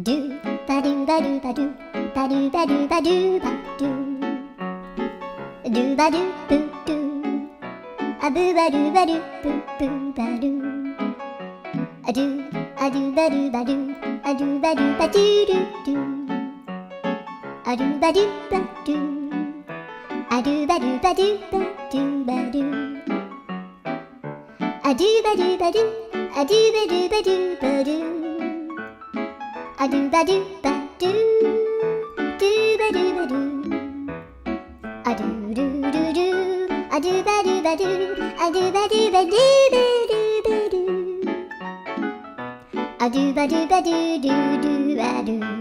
do ba do ba do ba do ba do ba do ba do ba do ba do boo do a boo ba do ba do boo boo ba do a do ba do ba do a do ba do ba do do do a do ba do ba do a do ba do ba do ba do ba do a do ba do ba do a do ba do ba do ba do a do ba do ba do do ba do ba do a do do do do a do ba do ba do a do ba do ba do ba do ba do a do ba do ba do do do ba do